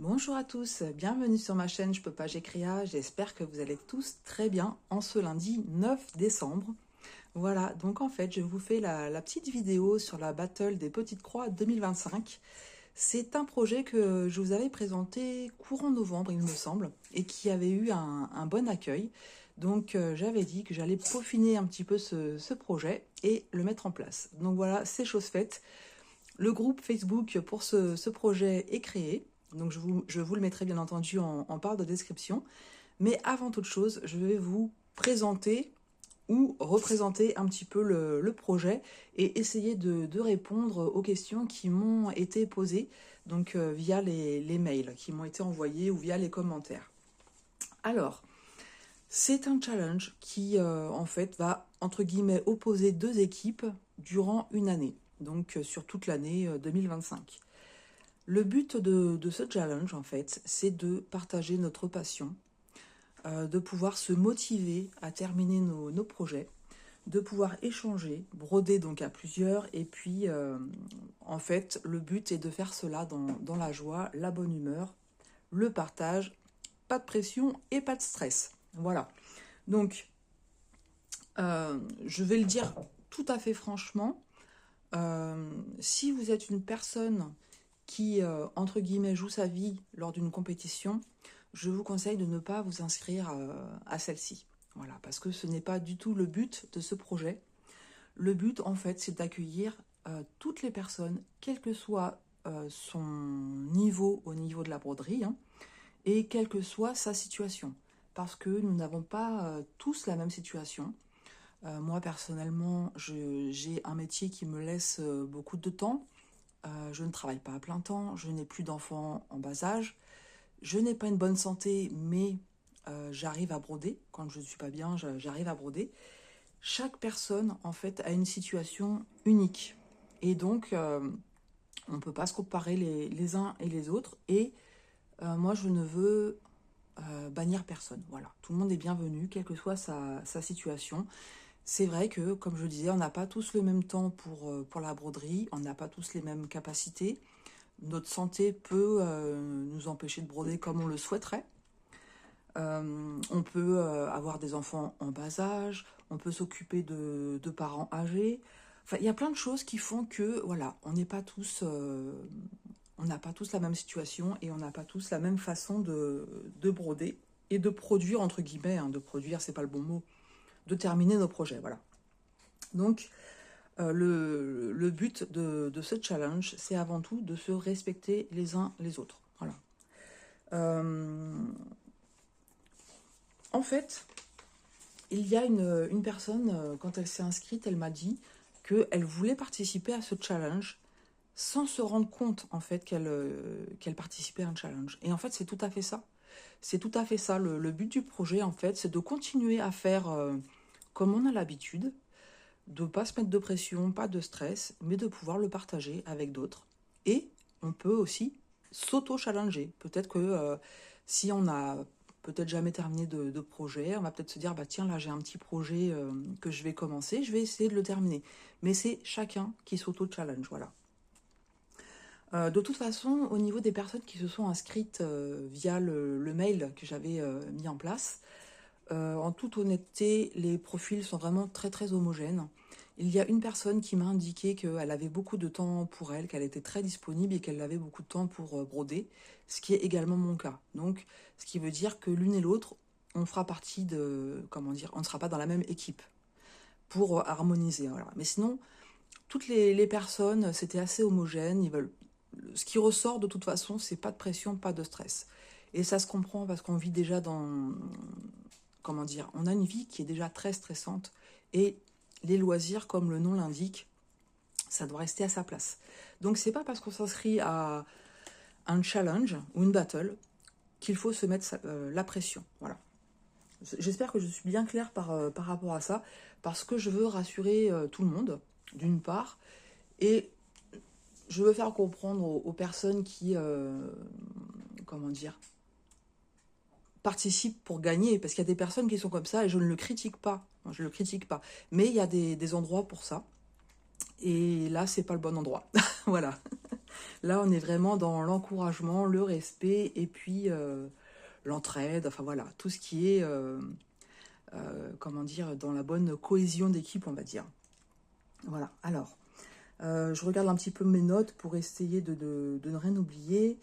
Bonjour à tous, bienvenue sur ma chaîne Je peux pas, j'écris. J'espère que vous allez tous très bien en ce lundi 9 décembre. Voilà, donc en fait je vous fais la petite vidéo sur la Battle des Petites Croix 2025. C'est un projet que je vous avais présenté courant novembre il me semble et qui avait eu un bon accueil. Donc j'avais dit que j'allais peaufiner un petit peu ce projet et le mettre en place. Donc voilà, c'est chose faite. Le groupe Facebook pour ce projet est créé. Donc je vous le mettrai bien entendu en barre de description. Mais avant toute chose, je vais vous présenter ou représenter un petit peu le projet et essayer de répondre aux questions qui m'ont été posées donc via les mails qui m'ont été envoyés ou via les commentaires. Alors, c'est un challenge qui en fait va entre guillemets opposer deux équipes durant une année, donc sur toute l'année 2025. Le but de ce challenge, en fait, c'est de partager notre passion, de pouvoir se motiver à terminer nos projets, de pouvoir échanger, broder donc à plusieurs, et puis, en fait, le but est de faire cela dans la joie, la bonne humeur, le partage, pas de pression et pas de stress. Voilà. Donc, je vais le dire tout à fait franchement, si vous êtes une personne qui, entre guillemets, joue sa vie lors d'une compétition, je vous conseille de ne pas vous inscrire à celle-ci. Voilà, parce que ce n'est pas du tout le but de ce projet. Le but, en fait, c'est d'accueillir toutes les personnes, quel que soit son niveau au niveau de la broderie, hein, et quelle que soit sa situation. Parce que nous n'avons pas tous la même situation. Moi, personnellement, j'ai un métier qui me laisse beaucoup de temps. Je ne travaille pas à plein temps, je n'ai plus d'enfants en bas âge, je n'ai pas une bonne santé, mais j'arrive à broder. Quand je ne suis pas bien, j'arrive à broder. Chaque personne, en fait, a une situation unique. Et donc, on ne peut pas se comparer les uns et les autres. Et moi, je ne veux bannir personne. Voilà, tout le monde est bienvenu, quelle que soit sa situation. C'est vrai que, comme je le disais, on n'a pas tous le même temps pour la broderie, on n'a pas tous les mêmes capacités. Notre santé peut nous empêcher de broder comme on le souhaiterait. On peut avoir des enfants en bas âge, on peut s'occuper de parents âgés. Enfin, il y a plein de choses qui font que, voilà, on n'a pas tous la même situation et on n'a pas tous la même façon de broder et de produire, entre guillemets, hein, de produire, c'est pas le bon mot, de terminer nos projets, voilà. Donc, le but de ce challenge, c'est avant tout de se respecter les uns les autres. Voilà. En fait, il y a une personne, quand elle s'est inscrite, elle m'a dit qu'elle voulait participer à ce challenge sans se rendre compte, en fait, qu'elle participait à un challenge. Et en fait, c'est tout à fait ça. C'est tout à fait ça. Le but du projet, en fait, c'est de continuer à faire comme on a l'habitude, de ne pas se mettre de pression, pas de stress, mais de pouvoir le partager avec d'autres. Et on peut aussi s'auto-challenger. Peut-être que si on n'a peut-être jamais terminé de projet, on va peut-être se dire, bah tiens, là j'ai un petit projet que je vais commencer, je vais essayer de le terminer. Mais c'est chacun qui s'auto-challenge, voilà. De toute façon, au niveau des personnes qui se sont inscrites via le mail que j'avais mis en place, en toute honnêteté, les profils sont vraiment très très homogènes. Il y a une personne qui m'a indiqué qu'elle avait beaucoup de temps pour elle, qu'elle était très disponible et qu'elle avait beaucoup de temps pour broder, ce qui est également mon cas. Donc, ce qui veut dire que l'une et l'autre, on fera partie de, comment dire, on ne sera pas dans la même équipe pour harmoniser. Voilà. Mais sinon, toutes les personnes, c'était assez homogène. Ce qui ressort de toute façon, c'est pas de pression, pas de stress. Et ça se comprend parce qu'on vit déjà dans, comment dire, on a une vie qui est déjà très stressante et les loisirs, comme le nom l'indique, ça doit rester à sa place. Donc c'est pas parce qu'on s'inscrit à un challenge ou une battle qu'il faut se mettre la pression. Voilà. J'espère que je suis bien claire par rapport à ça, parce que je veux rassurer tout le monde, d'une part, et je veux faire comprendre aux personnes qui, comment dire, participent pour gagner, parce qu'il y a des personnes qui sont comme ça et je ne le critique pas, je le critique pas, mais il y a des endroits pour ça et là c'est pas le bon endroit. Voilà. Là, on est vraiment dans l'encouragement, le respect et puis l'entraide. Enfin voilà, tout ce qui est, comment dire, dans la bonne cohésion d'équipe, on va dire. Voilà, alors, je regarde un petit peu mes notes pour essayer de ne rien oublier.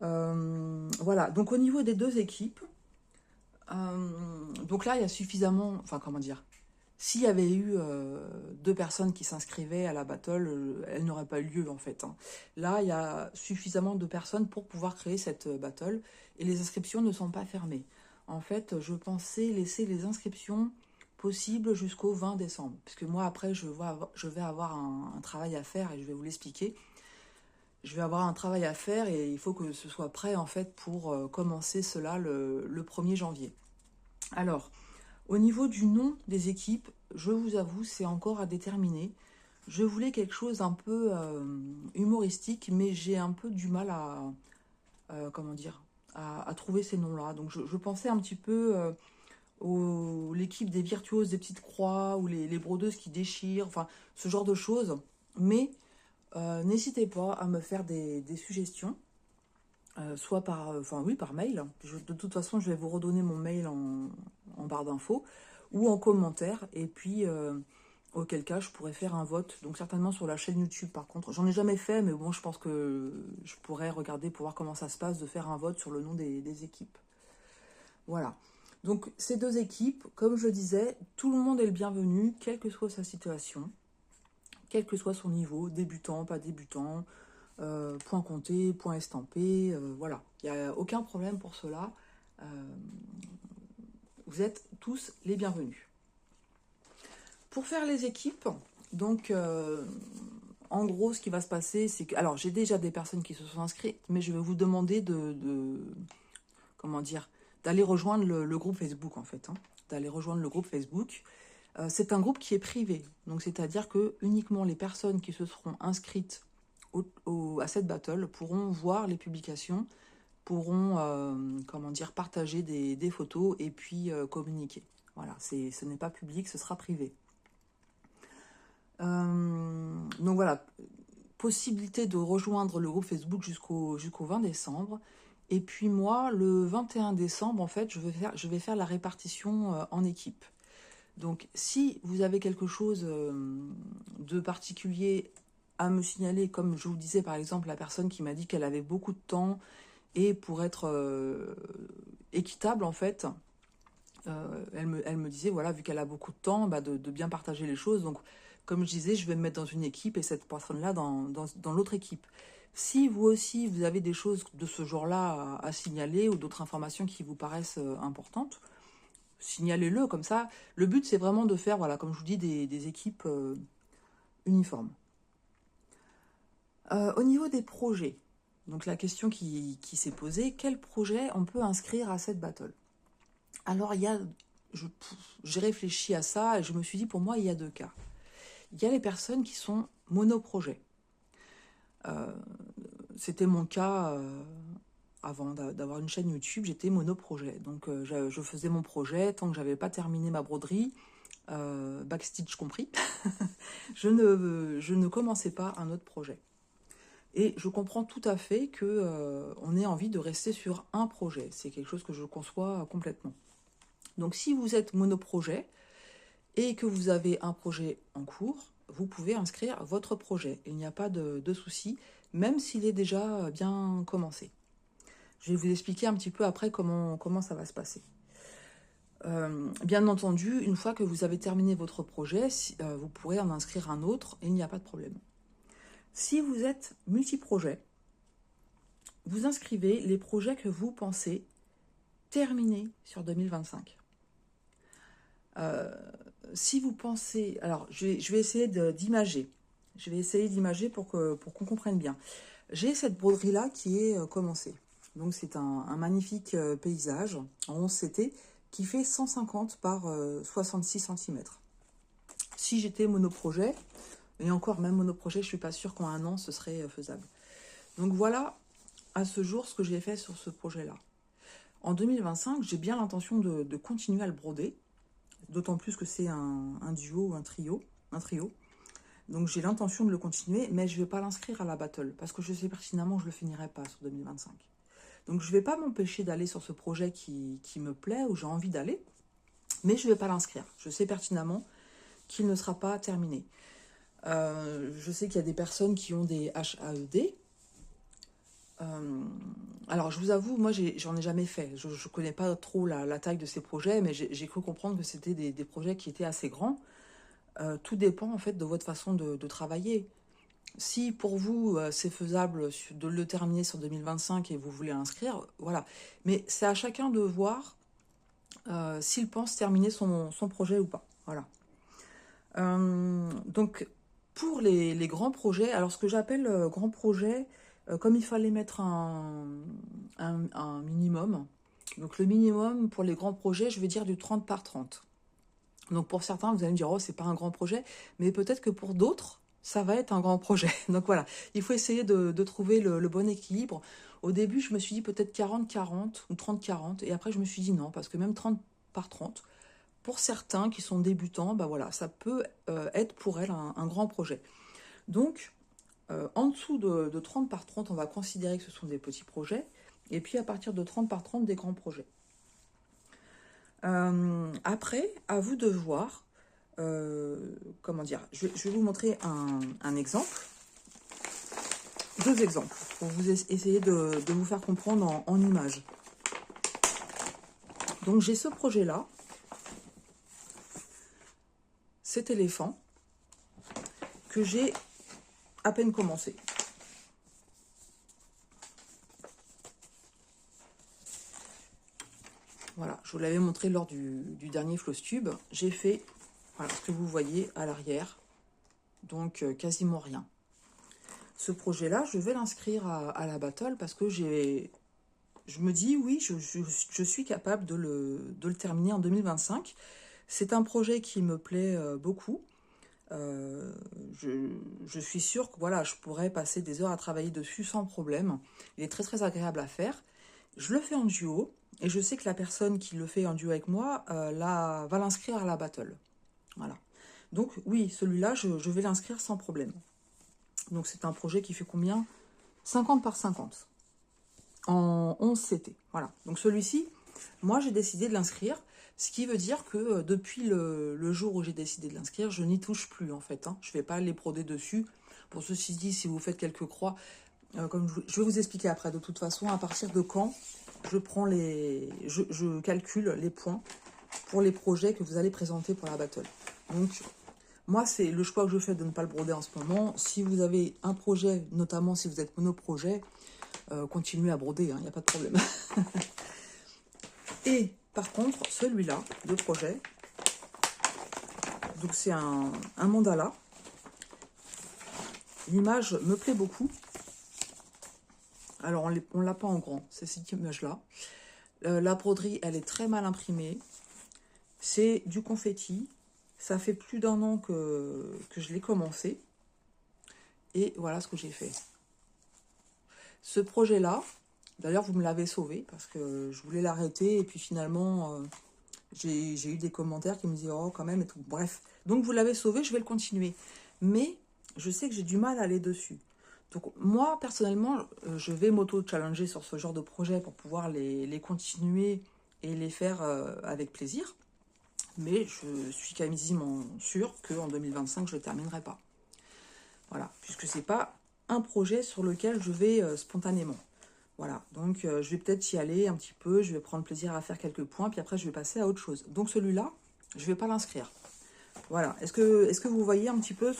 Voilà, donc au niveau des deux équipes, donc là, il y a suffisamment, enfin comment dire, s'il y avait eu deux personnes qui s'inscrivaient à la battle, elle n'aurait pas eu lieu en fait, hein. Là, il y a suffisamment de personnes pour pouvoir créer cette battle et les inscriptions ne sont pas fermées. En fait, je pensais laisser les inscriptions possibles jusqu'au 20 décembre. Parce que moi, après, je vais avoir un travail à faire et je vais vous l'expliquer. Je vais avoir un travail à faire et il faut que ce soit prêt en fait pour commencer cela le 1er janvier. Alors, au niveau du nom des équipes, je vous avoue, c'est encore à déterminer. Je voulais quelque chose un peu humoristique, mais j'ai un peu du mal à, comment dire, à trouver ces noms-là. Donc je pensais un petit peu l'équipe des virtuoses des petites croix, ou les brodeuses qui déchirent, enfin ce genre de choses. Mais n'hésitez pas à me faire des suggestions. Soit par, enfin oui, par mail. De toute façon, je vais vous redonner mon mail en barre d'infos ou en commentaire. Et puis, auquel cas, je pourrais faire un vote. Donc certainement sur la chaîne YouTube, par contre. J'en ai jamais fait, mais bon, je pense que je pourrais regarder pour voir comment ça se passe, de faire un vote sur le nom des équipes. Voilà. Donc ces deux équipes, comme je disais, tout le monde est le bienvenu, quelle que soit sa situation, quel que soit son niveau, débutant, pas débutant, point compté, point estampé, voilà. Il n'y a aucun problème pour cela. Vous êtes tous les bienvenus. Pour faire les équipes, donc en gros ce qui va se passer, c'est que... Alors j'ai déjà des personnes qui se sont inscrites, mais je vais vous demander comment dire, d'aller rejoindre le groupe Facebook en fait. Hein, d'aller rejoindre le groupe Facebook. C'est un groupe qui est privé, donc c'est-à-dire que uniquement les personnes qui se seront inscrites à cette battle pourront voir les publications, pourront comment dire, partager des photos et puis communiquer. Voilà, ce n'est pas public, ce sera privé. Donc voilà, possibilité de rejoindre le groupe Facebook jusqu'au 20 décembre. Et puis moi, le 21 décembre, en fait, je vais faire la répartition en équipe. Donc si vous avez quelque chose de particulier à me signaler, comme je vous disais par exemple la personne qui m'a dit qu'elle avait beaucoup de temps et pour être équitable en fait, elle me disait voilà, vu qu'elle a beaucoup de temps, bah, de bien partager les choses. Donc comme je disais, je vais me mettre dans une équipe et cette personne-là dans l'autre équipe. Si vous aussi vous avez des choses de ce genre-là à signaler ou d'autres informations qui vous paraissent importantes, signalez-le comme ça. Le but, c'est vraiment de faire, voilà, comme je vous dis, des équipes uniformes. Au niveau des projets, donc la question qui s'est posée, quel projet on peut inscrire à cette battle? Alors, j'ai réfléchi à ça et je me suis dit, pour moi, il y a deux cas. Il y a les personnes qui sont monoprojets. C'était mon cas avant d'avoir une chaîne YouTube, j'étais monoprojet. Donc je faisais mon projet tant que j'avais pas terminé ma broderie, backstitch compris, je ne commençais pas un autre projet. Et je comprends tout à fait que on ait envie de rester sur un projet. C'est quelque chose que je conçois complètement. Donc si vous êtes monoprojet et que vous avez un projet en cours, vous pouvez inscrire votre projet. Il n'y a pas de souci, même s'il est déjà bien commencé. Je vais vous expliquer un petit peu après comment ça va se passer. Bien entendu, une fois que vous avez terminé votre projet, vous pourrez en inscrire un autre et il n'y a pas de problème. Si vous êtes multi-projet, vous inscrivez les projets que vous pensez terminer sur 2025. Si vous pensez... Alors, je vais essayer d'imager. Je vais essayer d'imager pour qu'on comprenne bien. J'ai cette broderie-là qui est commencée. Donc, c'est un magnifique paysage en 11 CT qui fait 150 par 66 cm. Si j'étais monoprojet, et encore même monoprojet, je ne suis pas sûre qu'en un an, ce serait faisable. Donc, voilà à ce jour ce que j'ai fait sur ce projet-là. En 2025, j'ai bien l'intention de continuer à le broder, d'autant plus que c'est un duo ou un trio. Donc j'ai l'intention de le continuer, mais je ne vais pas l'inscrire à la battle, parce que je sais pertinemment que je ne le finirai pas sur 2025. Donc je ne vais pas m'empêcher d'aller sur ce projet qui me plaît, où j'ai envie d'aller, mais je ne vais pas l'inscrire. Je sais pertinemment qu'il ne sera pas terminé. Je sais qu'il y a des personnes qui ont des HAED. Alors je vous avoue, moi j'en ai jamais fait. Je ne connais pas trop la taille de ces projets, mais j'ai cru comprendre que c'était des projets qui étaient assez grands. Tout dépend en fait de votre façon de travailler. Si pour vous c'est faisable de le terminer sur 2025 et vous voulez l'inscrire, voilà. Mais c'est à chacun de voir s'il pense terminer son projet ou pas. Voilà. Donc pour les grands projets, alors ce que j'appelle grand projet, comme il fallait mettre un minimum, donc le minimum pour les grands projets, je vais dire du 30 par 30. Donc pour certains, vous allez me dire, oh, c'est pas un grand projet, mais peut-être que pour d'autres, ça va être un grand projet. Donc voilà, il faut essayer de trouver le bon équilibre. Au début, je me suis dit peut-être 40-40 ou 30-40, et après je me suis dit non, parce que même 30 par 30, pour certains qui sont débutants, bah voilà, ça peut être pour elles un grand projet. Donc, en dessous de 30 par 30, on va considérer que ce sont des petits projets, et puis à partir de 30 par 30, des grands projets. Après, à vous de voir, comment dire, je vais vous montrer un exemple, deux exemples, pour vous essayer de vous faire comprendre en images. Donc j'ai ce projet-là, cet éléphant, que j'ai à peine commencé. Voilà, je vous l'avais montré lors du dernier Flosstube. J'ai fait voilà, ce que vous voyez à l'arrière, donc quasiment rien. Ce projet-là, je vais l'inscrire à la battle parce que je me dis, oui, je suis capable de le terminer en 2025. C'est un projet qui me plaît beaucoup. Je suis sûre que voilà, je pourrais passer des heures à travailler dessus sans problème. Il est très très agréable à faire. Je le fais en duo et je sais que la personne qui le fait en duo avec moi va l'inscrire à la battle. Voilà. Donc oui, celui-là, je vais l'inscrire sans problème. Donc c'est un projet qui fait combien? 50 par 50 en 11 CT. Voilà. Donc celui-ci, moi j'ai décidé de l'inscrire. Ce qui veut dire que depuis le jour où j'ai décidé de l'inscrire, je n'y touche plus en fait. Je ne vais pas les broder dessus. Pour ceci dit, si vous faites quelques croix, comme je vais vous expliquer après, de toute façon, à partir de quand je calcule les points pour les projets que vous allez présenter pour la battle. Donc, moi, c'est le choix que je fais de ne pas le broder en ce moment. Si vous avez un projet, notamment si vous êtes monoprojet, continuez à broder, il n'y a pas de problème. Et par contre, celui-là, le projet, donc c'est un mandala. L'image me plaît beaucoup. Alors, on ne l'a pas en grand, c'est cette image-là. La broderie, elle est très mal imprimée. C'est du confetti. Ça fait plus d'1 an que je l'ai commencé. Et voilà ce que j'ai fait. Ce projet-là, d'ailleurs, vous me l'avez sauvé parce que je voulais l'arrêter. Et puis finalement, j'ai eu des commentaires qui me disaient « Oh, quand même » et tout. Bref, donc vous l'avez sauvé, je vais le continuer. Mais je sais que j'ai du mal à aller dessus. Donc moi, personnellement, je vais m'auto-challenger sur ce genre de projet pour pouvoir les continuer et les faire avec plaisir. Mais je suis quasiment sûre qu'en 2025, je ne le terminerai pas. Voilà, puisque ce n'est pas un projet sur lequel je vais spontanément. Voilà, donc je vais peut-être y aller un petit peu, je vais prendre plaisir à faire quelques points, puis après je vais passer à autre chose. Donc celui-là, je ne vais pas l'inscrire. Voilà, est-ce que vous voyez un petit peu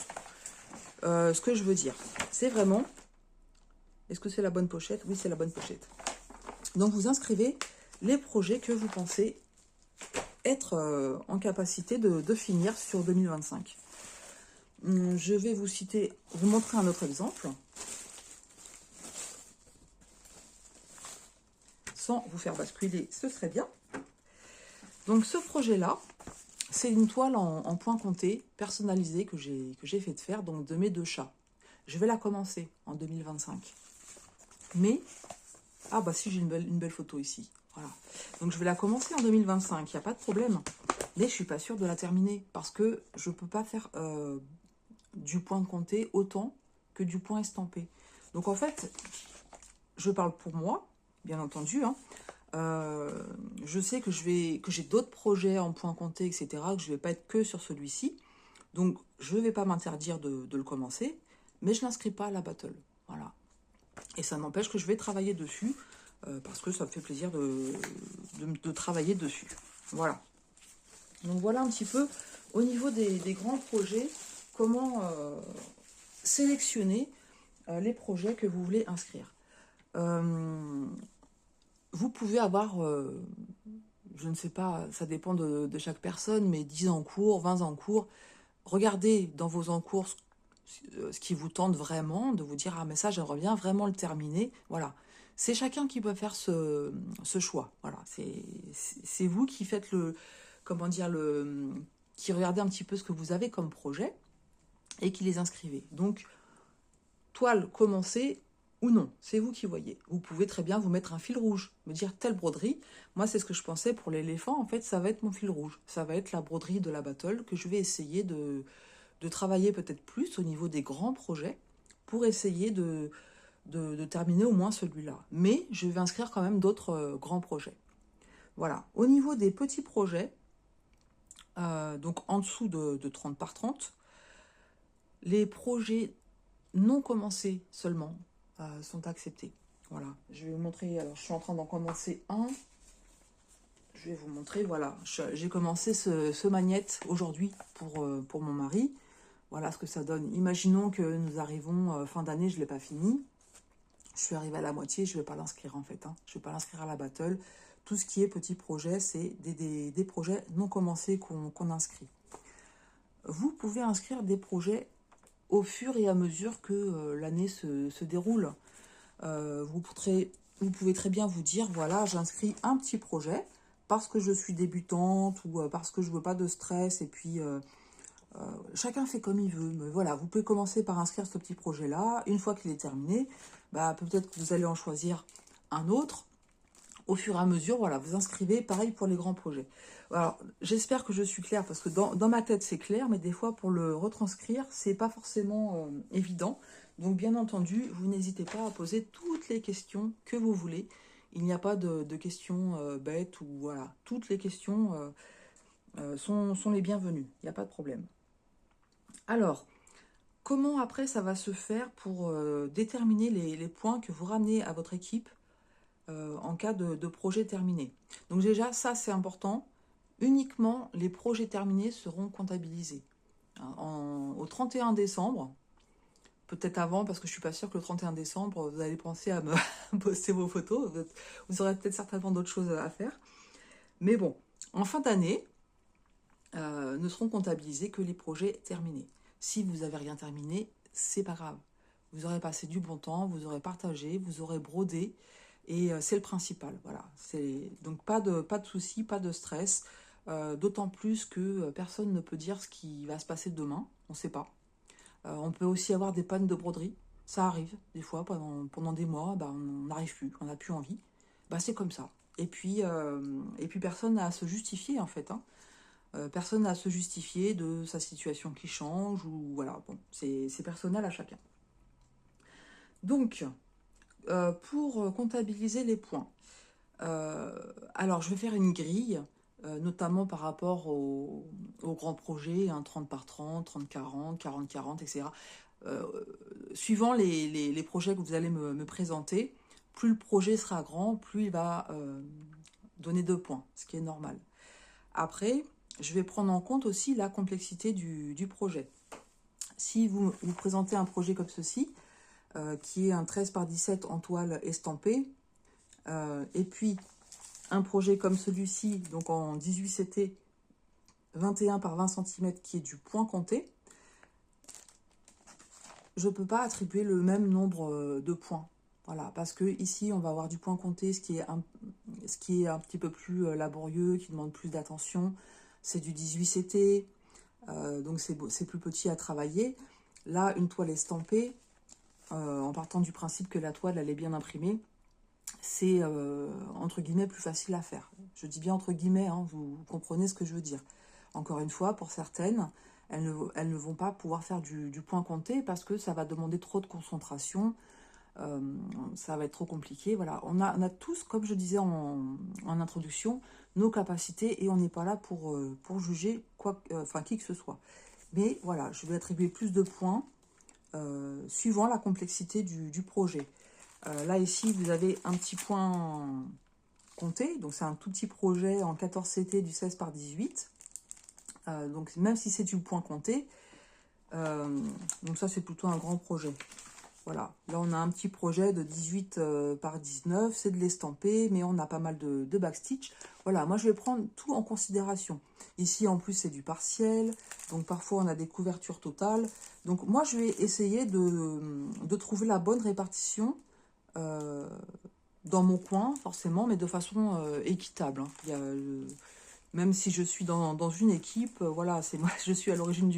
ce que je veux dire? C'est vraiment... Est-ce que c'est la bonne pochette? Oui, c'est la bonne pochette. Donc vous inscrivez les projets que vous pensez être en capacité de finir sur 2025. Je vais vous montrer un autre exemple. Sans vous faire basculer, ce serait bien. Donc ce projet-là, c'est une toile en point compté, personnalisée, que j'ai fait de faire, donc de mes 2 chats. Je vais la commencer en 2025. Mais, ah bah si, j'ai une belle photo ici. Voilà. Donc je vais la commencer en 2025, il n'y a pas de problème. Mais je ne suis pas sûre de la terminer, parce que je ne peux pas faire du point compté autant que du point estampé. Donc en fait, je parle pour moi, bien entendu, hein. Je sais que j'ai d'autres projets en point compté, etc., que je ne vais pas être que sur celui-ci. Donc, je ne vais pas m'interdire de le commencer, mais je ne l'inscris pas à la battle. Voilà. Et ça n'empêche que je vais travailler dessus, parce que ça me fait plaisir de travailler dessus. Voilà. Donc, voilà un petit peu, au niveau des grands projets, comment sélectionner les projets que vous voulez inscrire. Vous pouvez avoir, je ne sais pas, ça dépend de chaque personne, mais 10 en cours, 20 en cours. Regardez dans vos encours ce qui vous tente vraiment, de vous dire, ah mais ça j'aimerais bien vraiment le terminer. Voilà, c'est chacun qui peut faire ce choix. Voilà, c'est vous qui faites comment dire, qui regardez un petit peu ce que vous avez comme projet et qui les inscrivez. Donc, toile commencée ou non, c'est vous qui voyez. Vous pouvez très bien vous mettre un fil rouge, me dire telle broderie. Moi, c'est ce que je pensais pour l'éléphant. En fait, ça va être mon fil rouge. Ça va être la broderie de la battle que je vais essayer de travailler peut-être plus au niveau des grands projets pour essayer de terminer au moins celui-là. Mais je vais inscrire quand même d'autres grands projets. Voilà. Au niveau des petits projets, donc en dessous de 30 par 30, les projets non commencés seulement sont acceptés. Voilà, je vais vous montrer, alors je suis en train d'en commencer un. Je vais vous montrer, voilà, j'ai commencé ce magnète aujourd'hui pour mon mari. Voilà ce que ça donne. Imaginons que nous arrivons fin d'année, je ne l'ai pas fini. Je suis arrivée à la moitié, je ne vais pas l'inscrire en fait. Hein. Je ne vais pas l'inscrire à la battle. Tout ce qui est petit projet, c'est des projets non commencés qu'on inscrit. Vous pouvez inscrire des projets au fur et à mesure que l'année se déroule. Vous pouvez très bien vous dire, voilà, j'inscris un petit projet parce que je suis débutante ou parce que je ne veux pas de stress et puis chacun fait comme il veut. Mais voilà, vous pouvez commencer par inscrire ce petit projet-là. Une fois qu'il est terminé, bah, peut-être que vous allez en choisir un autre. Au fur et à mesure, voilà, vous inscrivez, pareil pour les grands projets. Alors, j'espère que je suis claire, parce que dans ma tête, c'est clair, mais des fois, pour le retranscrire, c'est pas forcément évident. Donc, bien entendu, vous n'hésitez pas à poser toutes les questions que vous voulez. Il n'y a pas de questions bêtes, ou voilà, toutes les questions sont les bienvenues. Il n'y a pas de problème. Alors, comment après ça va se faire pour déterminer les points que vous ramenez à votre équipe en cas de projet terminé. Donc déjà, ça c'est important. Uniquement les projets terminés seront comptabilisés. Au 31 décembre, peut-être avant, parce que je ne suis pas sûre que le 31 décembre, vous allez penser à me poster vos photos. Vous aurez peut-être certainement d'autres choses à faire. Mais bon, en fin d'année, ne seront comptabilisés que les projets terminés. Si vous n'avez rien terminé, c'est pas grave. Vous aurez passé du bon temps, vous aurez partagé, vous aurez brodé, et c'est le principal. Voilà. Donc pas de soucis, pas de stress, d'autant plus que personne ne peut dire ce qui va se passer demain, on ne sait pas. On peut aussi avoir des pannes de broderie, ça arrive des fois pendant des mois, on n'arrive plus, on n'a plus envie. C'est comme ça. Et puis personne n'a à se justifier en fait. Hein. Personne n'a à se justifier de sa situation qui change, ou voilà, bon, c'est personnel à chacun. Donc, pour comptabiliser les points, alors je vais faire une grille, notamment par rapport aux grands projets, hein, 30 par 30, 30-40, 40-40, etc. Suivant les projets que vous allez me présenter, plus le projet sera grand, plus il va donner 2 points, ce qui est normal. Après, je vais prendre en compte aussi la complexité du projet. Si vous présentez un projet comme ceci, qui est un 13 par 17 en toile estampée, et puis un projet comme celui-ci, donc en 18 CT, 21 par 20 cm, qui est du point compté, je ne peux pas attribuer le même nombre de points. Voilà, parce que ici, on va avoir du point compté, ce qui est un petit peu plus laborieux, qui demande plus d'attention. C'est du 18 CT, donc c'est plus petit à travailler. Là, une toile estampée, en partant du principe que la toile, elle est bien imprimée, c'est, entre guillemets, plus facile à faire. Je dis bien entre guillemets, hein, vous comprenez ce que je veux dire. Encore une fois, pour certaines, elles ne vont pas pouvoir faire du point compté parce que ça va demander trop de concentration. Ça va être trop compliqué. Voilà, on a tous, comme je disais en introduction, nos capacités et on n'est pas là pour juger enfin, qui que ce soit. Mais voilà, je vais attribuer plus de points suivant la complexité du projet. Là, ici, vous avez un petit point compté. Donc, c'est un tout petit projet en 14 CT du 16 par 18. Donc, même si c'est du point compté, donc ça, c'est plutôt un grand projet. Voilà, là on a un petit projet de 18 par 19, c'est de l'estamper, mais on a pas mal de backstitch. Voilà, moi je vais prendre tout en considération. Ici en plus c'est du partiel, donc parfois on a des couvertures totales. Donc moi je vais essayer de trouver la bonne répartition dans mon coin, forcément, mais de façon équitable. Hein. Il y a même si je suis dans une équipe, voilà, c'est moi, je suis à l'origine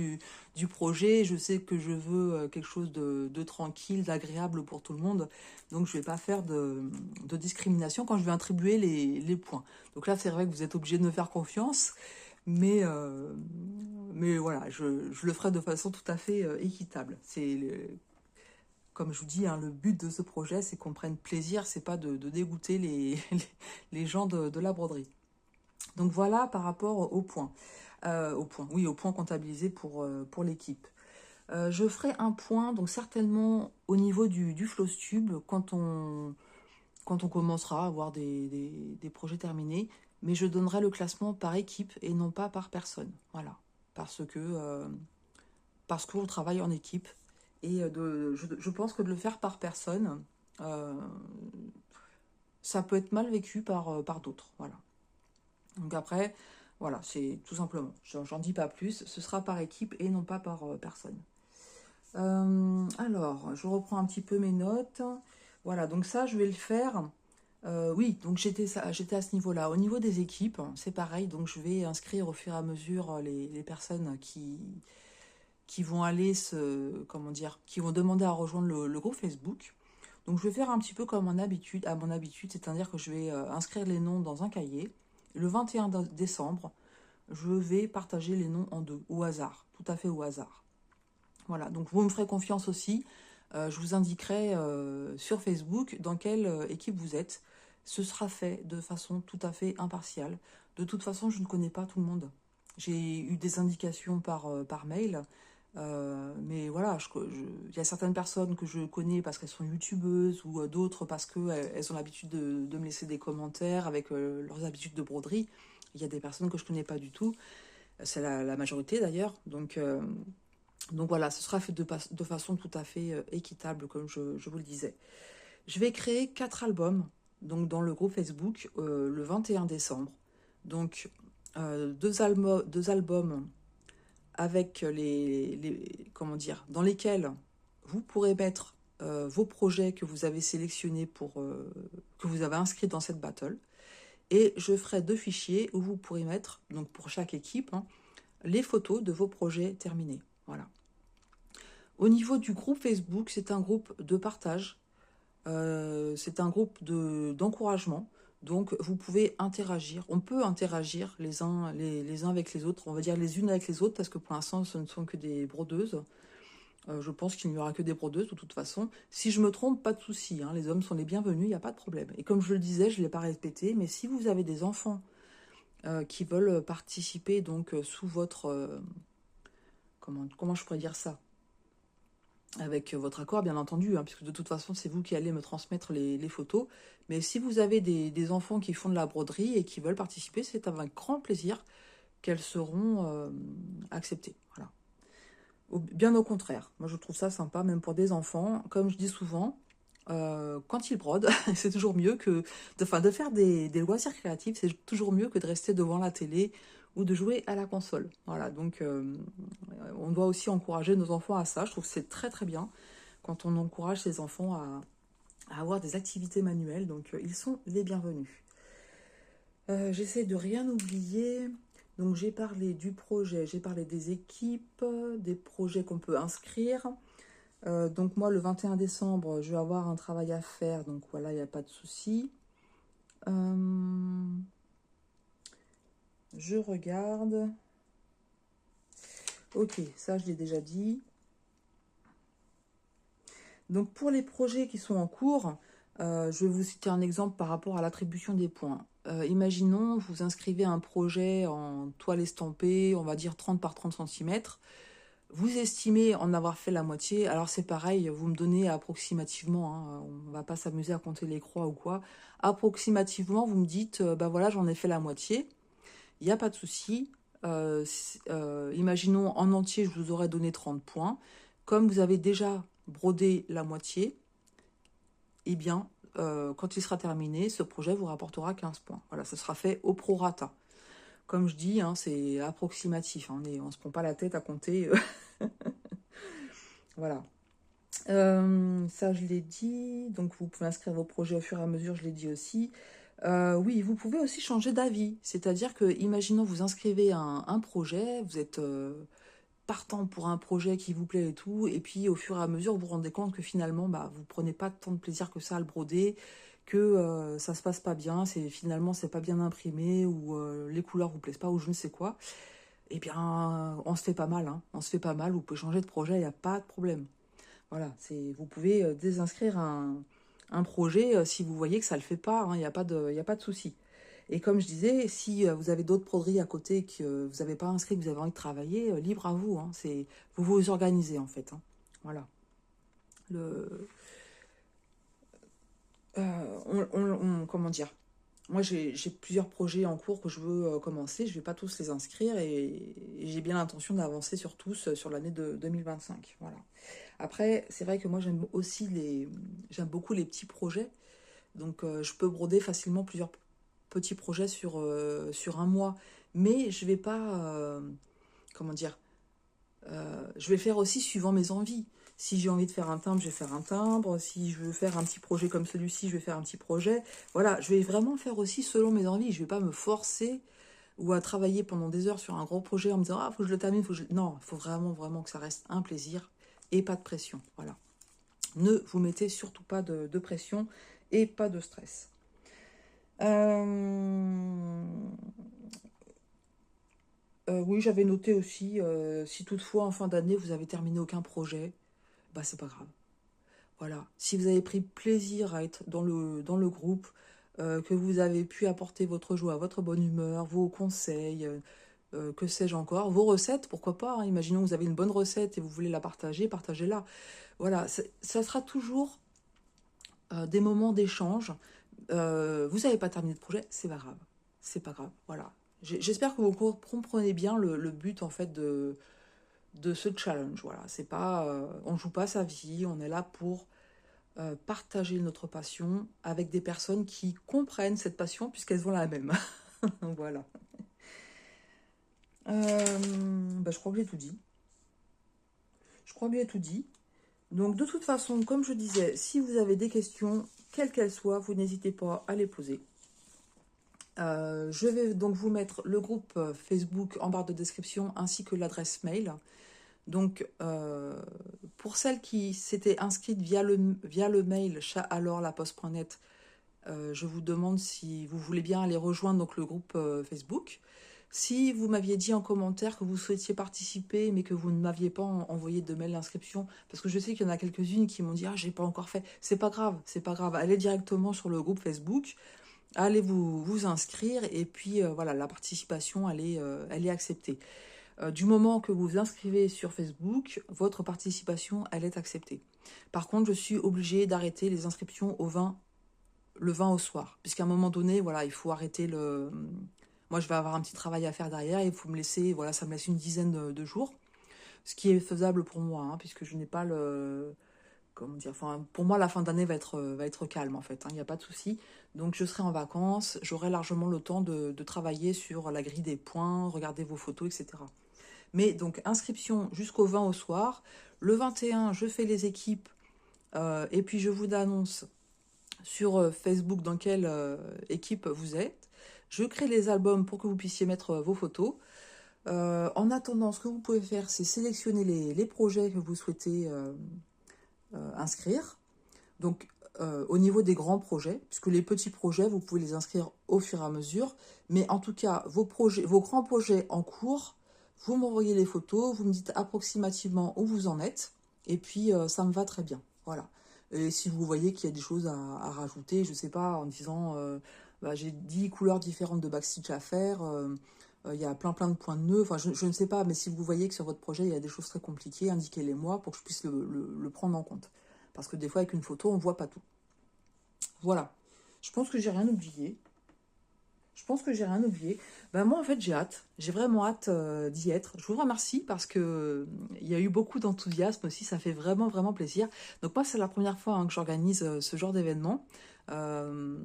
du projet, je sais que je veux quelque chose de tranquille, d'agréable pour tout le monde, donc je ne vais pas faire de discrimination quand je vais attribuer les points. Donc là, c'est vrai que vous êtes obligé de me faire confiance, mais voilà, je le ferai de façon tout à fait équitable. Comme je vous dis, hein, le but de ce projet, c'est qu'on prenne plaisir, c'est pas de dégoûter les gens de la broderie. Donc voilà par rapport au point. Oui, au point comptabilisé pour l'équipe. Je ferai un point, donc certainement au niveau du floss tube, quand on commencera à avoir des projets terminés, mais je donnerai le classement par équipe et non pas par personne. Voilà, parce qu'on travaille en équipe. Et je pense que de le faire par personne, ça peut être mal vécu par d'autres. Voilà. Donc après, voilà, c'est tout simplement. J'en dis pas plus. Ce sera par équipe et non pas par personne. Alors, je reprends un petit peu mes notes. Voilà, donc ça, je vais le faire. Oui, donc j'étais à ce niveau-là. Au niveau des équipes, c'est pareil. Donc je vais inscrire au fur et à mesure les personnes qui vont aller comment dire, qui vont demander à rejoindre le groupe Facebook. Donc je vais faire un petit peu comme à mon habitude, c'est-à-dire que je vais inscrire les noms dans un cahier. Le 21 décembre, je vais partager les noms en deux, au hasard, tout à fait au hasard. Voilà, donc vous me ferez confiance aussi. Je vous indiquerai sur Facebook dans quelle équipe vous êtes. Ce sera fait de façon tout à fait impartiale. De toute façon, je ne connais pas tout le monde. J'ai eu des indications par mail. Mais voilà, il y a certaines personnes que je connais parce qu'elles sont youtubeuses ou d'autres parce qu'elles ont l'habitude de me laisser des commentaires avec leurs habitudes de broderie. Il y a des personnes que je ne connais pas du tout. C'est la majorité d'ailleurs. Donc voilà, ce sera fait de façon tout à fait équitable, comme je vous le disais. Je vais créer 4 albums donc dans le groupe Facebook le 21 décembre. Donc deux albums avec comment dire, dans lesquels vous pourrez mettre vos projets que vous avez sélectionnés que vous avez inscrits dans cette battle. Et je ferai 2 fichiers où vous pourrez mettre, donc pour chaque équipe, hein, les photos de vos projets terminés. Voilà. Au niveau du groupe Facebook, c'est un groupe de partage, c'est un groupe d'encouragement. Donc vous pouvez interagir, on peut interagir les uns avec les autres, on va dire les unes avec les autres, parce que pour l'instant ce ne sont que des brodeuses. Je pense qu'il n'y aura que des brodeuses de toute façon. Si je me trompe, pas de souci, hein, les hommes sont les bienvenus, il n'y a pas de problème. Et comme je le disais, je ne l'ai pas répété, mais si vous avez des enfants qui veulent participer donc sous votre... comment je pourrais dire ça? Avec votre accord, bien entendu, hein, puisque de toute façon, c'est vous qui allez me transmettre les photos. Mais si vous avez des enfants qui font de la broderie et qui veulent participer, c'est avec grand plaisir qu'elles seront acceptées. Voilà. Bien au contraire, moi je trouve ça sympa, même pour des enfants. Comme je dis souvent, quand ils brodent, c'est toujours mieux de faire des loisirs créatifs, c'est toujours mieux que de rester devant la télé ou de jouer à la console. Voilà, donc on doit aussi encourager nos enfants à ça. Je trouve que c'est très très bien quand on encourage ses enfants à avoir des activités manuelles, donc ils sont les bienvenus. J'essaie de rien oublier. Donc j'ai parlé du projet, j'ai parlé des équipes, des projets qu'on peut inscrire. Donc moi, le 21 décembre, je vais avoir un travail à faire, donc voilà, il n'y a pas de souci. Je regarde. Ok, ça je l'ai déjà dit. Donc pour les projets qui sont en cours, je vais vous citer un exemple par rapport à l'attribution des points. Imaginons, vous inscrivez un projet en toile estampée, on va dire 30 par 30 cm. Vous estimez en avoir fait la moitié, alors c'est pareil, vous me donnez approximativement, hein, on ne va pas s'amuser à compter les croix ou quoi. Approximativement, vous me dites, bah voilà, j'en ai fait la moitié, il n'y a pas de souci. Imaginons en entier, je vous aurais donné 30 points. Comme vous avez déjà brodé la moitié, eh bien, quand il sera terminé, ce projet vous rapportera 15 points. Voilà, ce sera fait au prorata. Comme je dis, hein, c'est approximatif, hein, on ne se prend pas la tête à compter. Voilà. Ça, je l'ai dit. Donc, vous pouvez inscrire vos projets au fur et à mesure, je l'ai dit aussi. Oui, vous pouvez aussi changer d'avis. C'est-à-dire que, imaginons, vous inscrivez un projet, vous êtes partant pour un projet qui vous plaît et tout, et puis au fur et à mesure, vous vous rendez compte que finalement, bah, vous prenez pas tant de plaisir que ça à le broder, que ça se passe pas bien, finalement, c'est pas bien imprimé, ou les couleurs vous plaisent pas, ou je ne sais quoi. Eh bien, on se fait pas mal, hein. On se fait pas mal, vous pouvez changer de projet, il n'y a pas de problème. Voilà, vous pouvez désinscrire un projet si vous voyez que ça ne le fait pas, hein, il n'y a pas de souci. Et comme je disais, si vous avez d'autres broderies à côté que vous n'avez pas inscrit, que vous avez envie de travailler, libre à vous. Hein, vous vous organisez en fait. Hein. Voilà. Le, comment dire? Moi, j'ai plusieurs projets en cours que je veux commencer. Je ne vais pas tous les inscrire et j'ai bien l'intention d'avancer sur tous sur l'année de 2025. Voilà. Après, c'est vrai que moi, j'aime beaucoup les petits projets. Donc, je peux broder facilement plusieurs petits projets sur un mois. Mais je vais pas, comment dire, je vais faire aussi suivant mes envies. Si j'ai envie de faire un timbre, je vais faire un timbre. Si je veux faire un petit projet comme celui-ci, je vais faire un petit projet. Voilà, je vais vraiment faire aussi selon mes envies. Je ne vais pas me forcer ou à travailler pendant des heures sur un gros projet en me disant ah, faut que je le termine, faut que je... Non, il faut vraiment, vraiment que ça reste un plaisir et pas de pression. Voilà. Ne vous mettez surtout pas de pression et pas de stress. Oui, j'avais noté aussi, si toutefois en fin d'année vous avez terminé aucun projet, bah c'est pas grave. Voilà. Si vous avez pris plaisir à être dans le groupe, que vous avez pu apporter votre joie, votre bonne humeur, vos conseils, que sais-je encore, vos recettes, pourquoi pas, hein. Imaginons que vous avez une bonne recette et vous voulez la partager, partagez-la. Voilà, ça sera toujours des moments d'échange. Vous n'avez pas terminé de projet, c'est pas grave. C'est pas grave, voilà. J'espère que vous comprenez bien le but en fait de ce challenge. Voilà, c'est pas, on joue pas sa vie, on est là pour partager notre passion avec des personnes qui comprennent cette passion puisqu'elles ont la même. Voilà. Bah, je crois que j'ai tout dit. Je crois que j'ai tout dit. Donc de toute façon, comme je disais, si vous avez des questions, quelles qu'elles soient, vous n'hésitez pas à les poser. Je vais donc vous mettre le groupe Facebook en barre de description ainsi que l'adresse mail. Donc, pour celles qui s'étaient inscrites via le mail chat-alors-laposte.net, je vous demande si vous voulez bien aller rejoindre donc, le groupe Facebook. Si vous m'aviez dit en commentaire que vous souhaitiez participer, mais que vous ne m'aviez pas envoyé de mail d'inscription, parce que je sais qu'il y en a quelques-unes qui m'ont dit ah j'ai pas encore fait, c'est pas grave, c'est pas grave. Allez directement sur le groupe Facebook, allez vous inscrire et puis voilà, la participation elle est acceptée. Du moment que vous vous inscrivez sur Facebook, votre participation elle est acceptée. Par contre, je suis obligée d'arrêter les inscriptions le 20 au soir, puisqu'à un moment donné, voilà, il faut arrêter le. Moi, je vais avoir un petit travail à faire derrière et il faut me laisser, voilà, ça me laisse une dizaine de jours, ce qui est faisable pour moi, hein, puisque je n'ai pas le. Comment dire, enfin, pour moi, la fin d'année va être calme, en fait, hein, il n'y a pas de souci. Donc, je serai en vacances, j'aurai largement le temps de travailler sur la grille des points, regarder vos photos, etc. Mais donc, inscription jusqu'au 20 au soir. Le 21, je fais les équipes et puis je vous annonce sur Facebook dans quelle équipe vous êtes. Je crée les albums pour que vous puissiez mettre vos photos. En attendant, ce que vous pouvez faire, c'est sélectionner les projets que vous souhaitez inscrire. Donc, au niveau des grands projets, puisque les petits projets, vous pouvez les inscrire au fur et à mesure. Mais en tout cas, vos grands projets en cours, Vous m'envoyez les photos, vous me dites approximativement où vous en êtes, et puis ça me va très bien. Voilà. Et si vous voyez qu'il y a des choses à rajouter, je sais pas, en disant bah, j'ai 10 couleurs différentes de backstitch à faire, il y a plein de points de nœud, enfin je ne sais pas, mais si vous voyez que sur votre projet il y a des choses très compliquées, indiquez-les moi pour que je puisse le prendre en compte. Parce que des fois avec une photo on voit pas tout. Voilà. Je pense que j'ai rien oublié. Je pense que j'ai rien oublié. Ben moi, en fait, j'ai hâte. J'ai vraiment hâte d'y être. Je vous remercie parce que il y a eu beaucoup d'enthousiasme aussi. Ça fait vraiment plaisir. Donc moi, c'est la première fois hein, que j'organise ce genre d'événement. Euh,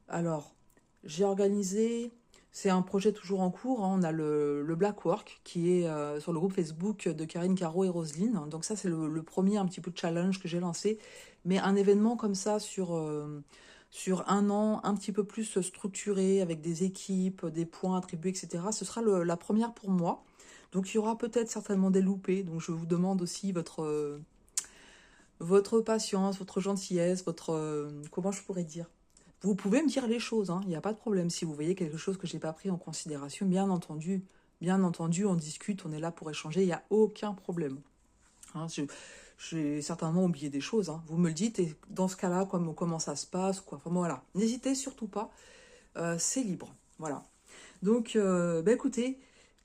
alors, j'ai organisé. C'est un projet toujours en cours. Hein. On a le Black Work qui est sur le groupe Facebook de Karine Caro et Roselyne. Donc ça, c'est le premier un petit peu de challenge que j'ai lancé. Mais un événement comme ça sur un an un petit peu plus structuré, avec des équipes, des points attribués, etc. Ce sera la première pour moi. Donc il y aura peut-être certainement des loupés. Donc je vous demande aussi votre patience, votre gentillesse, votre... comment je pourrais dire? Vous pouvez me dire les choses, hein, il n'y a pas de problème. Si vous voyez quelque chose que je n'ai pas pris en considération, bien entendu, on discute, on est là pour échanger, il n'y a aucun problème. Hein, j'ai certainement oublié des choses. Hein. Vous me le dites, et dans ce cas-là, comment ça se passe, quoi. Enfin, voilà. N'hésitez surtout pas, c'est libre. Voilà. Donc, bah, écoutez,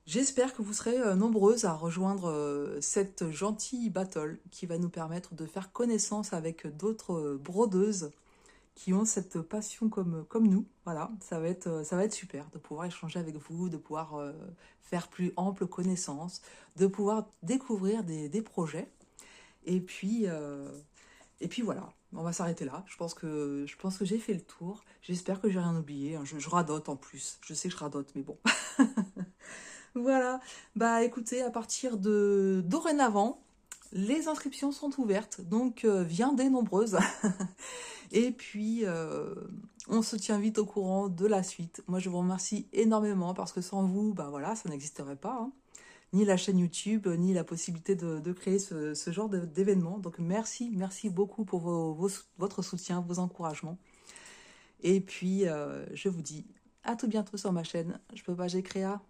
j'espère que vous serez nombreuses à rejoindre cette gentille battle qui va nous permettre de faire connaissance avec d'autres brodeuses qui ont cette passion comme nous. Voilà, ça va être super de pouvoir échanger avec vous, de pouvoir faire plus ample connaissance, de pouvoir découvrir des projets. Et puis, euh, et puis voilà, on va s'arrêter là. Je pense que j'ai fait le tour. J'espère que j'ai rien oublié. Hein. Je radote en plus. Je sais que je radote, mais bon. Voilà. Bah écoutez, à partir de dorénavant, les inscriptions sont ouvertes. Donc viendez nombreuses. Et puis on se tient vite au courant de la suite. Moi je vous remercie énormément parce que sans vous, bah voilà, ça n'existerait pas. Hein. Ni la chaîne YouTube, ni la possibilité de créer ce genre d'événement. Donc merci beaucoup pour votre soutien, vos encouragements. Et puis, je vous dis à tout bientôt sur ma chaîne. Je peux pas, j'ai créa.